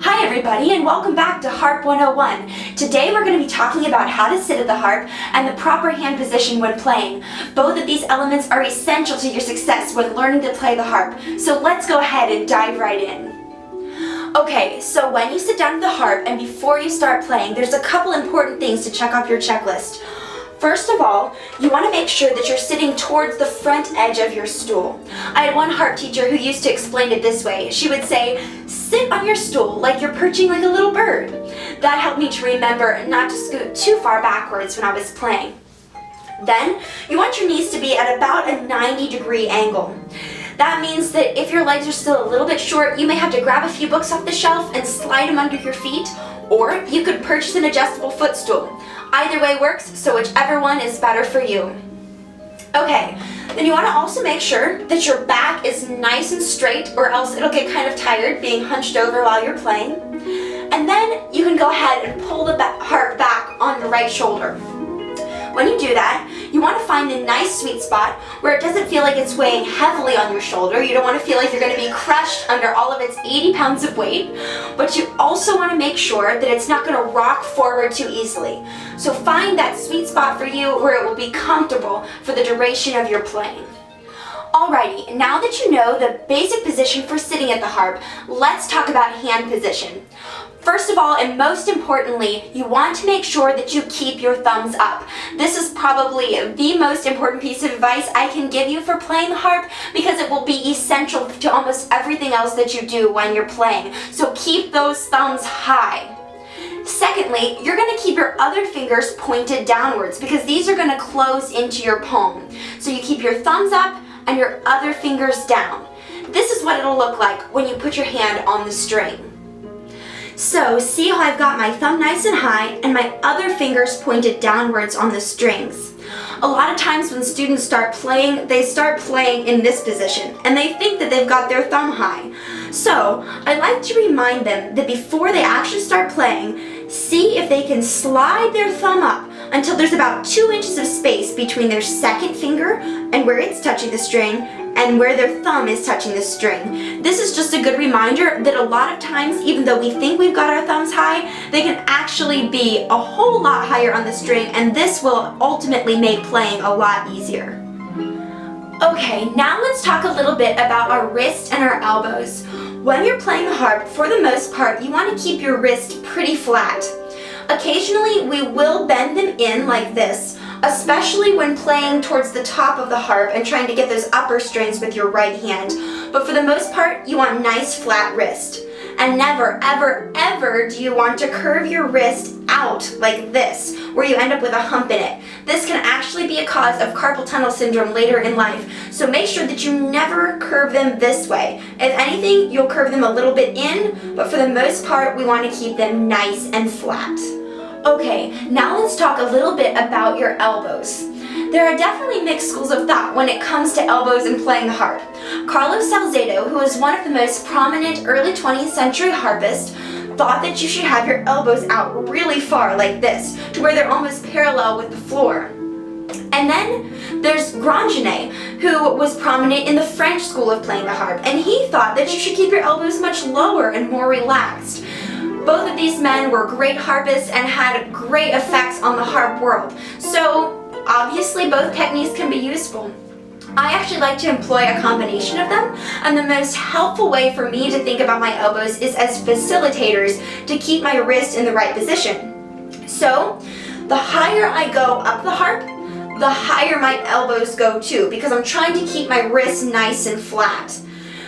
Hi everybody, and welcome back to Harp 101. Today we're going to be talking about how to sit at the harp and the proper hand position when playing. Both of these elements are essential to your success when learning to play the harp, so let's go ahead and dive right in. Okay, so when you sit down at the harp and before you start playing, there's a couple important things to check off your checklist. First of all, you want to make sure that you're sitting towards the front edge of your stool. I had one harp teacher who used to explain it this way. She would say, sit on your stool like you're perching like a little bird. That helped me to remember not to scoot too far backwards when I was playing. Then, you want your knees to be at about a 90-degree angle. That means that if your legs are still a little bit short, you may have to grab a few books off the shelf and slide them under your feet, or you could purchase an adjustable footstool. Either way works, so whichever one is better for you. Okay, then you want to also make sure that your back is nice and straight, or else it'll get kind of tired being hunched over while you're playing. And then you can go ahead and pull the harp back on the right shoulder. When you do that, you want to find the nice sweet spot where it doesn't feel like it's weighing heavily on your shoulder. You don't want to feel like you're going to be crushed under all of its 80 pounds of weight, but you also want to make sure that it's not going to rock forward too easily. So find that sweet spot for you where it will be comfortable for the duration of your playing. Alrighty, now that you know the basic position for sitting at the harp, let's talk about hand position. First of all, and most importantly, you want to make sure that you keep your thumbs up. This is probably the most important piece of advice I can give you for playing the harp because it will be essential to almost everything else that you do when you're playing. So keep those thumbs high. Secondly, you're going to keep your other fingers pointed downwards because these are going to close into your palm. So you keep your thumbs up and your other fingers down. This is what it'll look like when you put your hand on the string. So see how I've got my thumb nice and high and my other fingers pointed downwards on the strings. A lot of times when students start playing, they start playing in this position and they think that they've got their thumb high. So I like to remind them that before they actually start playing, see if they can slide their thumb up until there's about 2 inches of space between their second finger and where it's touching the string and where their thumb is touching the string. This is just a good reminder that a lot of times, even though we think we've got our thumbs high, they can actually be a whole lot higher on the string, and this will ultimately make playing a lot easier. Okay, now let's talk a little bit about our wrist and our elbows. When you're playing the harp, for the most part, you want to keep your wrist pretty flat. Occasionally, we will bend them in like this, especially when playing towards the top of the harp and trying to get those upper strings with your right hand. But for the most part, you want nice flat wrist. And never, ever, ever do you want to curve your wrist out like this, where you end up with a hump in it. This can actually be a cause of carpal tunnel syndrome later in life, so make sure that you never curve them this way. If anything, you'll curve them a little bit in, but for the most part, we want to keep them nice and flat. Okay, now let's talk a little bit about your elbows. There are definitely mixed schools of thought when it comes to elbows and playing the harp. Carlos Salcedo, who was one of the most prominent early 20th century harpists, thought that you should have your elbows out really far like this, to where they're almost parallel with the floor. And then there's Grandjeannet, who was prominent in the French school of playing the harp, and he thought that you should keep your elbows much lower and more relaxed. Both of these men were great harpists and had great effects on the harp world. So obviously both techniques can be useful. I actually like to employ a combination of them, and the most helpful way for me to think about my elbows is as facilitators to keep my wrist in the right position. So the higher I go up the harp, the higher my elbows go too, because I'm trying to keep my wrist nice and flat.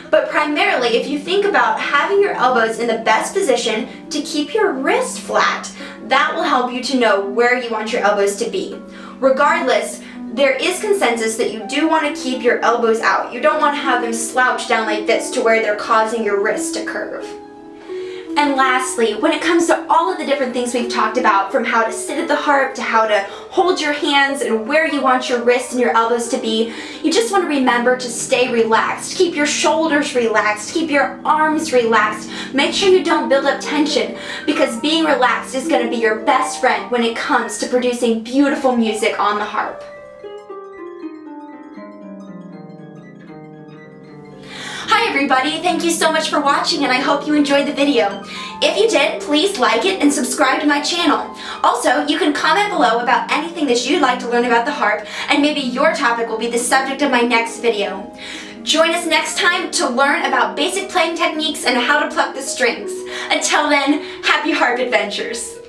But primarily, if you think about having your elbows in the best position to keep your wrist flat, that will help you to know where you want your elbows to be. Regardless, there is consensus that you do want to keep your elbows out. You don't want to have them slouch down like this to where they're causing your wrist to curve. And lastly, when it comes to all of the different things we've talked about, from how to sit at the harp to how to hold your hands and where you want your wrists and your elbows to be, you just want to remember to stay relaxed. Keep your shoulders relaxed, keep your arms relaxed. Make sure you don't build up tension, because being relaxed is going to be your best friend when it comes to producing beautiful music on the harp. Hi everybody, thank you so much for watching, and I hope you enjoyed the video. If you did, please like it and subscribe to my channel. Also, you can comment below about anything that you'd like to learn about the harp, and maybe your topic will be the subject of my next video. Join us next time to learn about basic playing techniques and how to pluck the strings. Until then, happy harp adventures!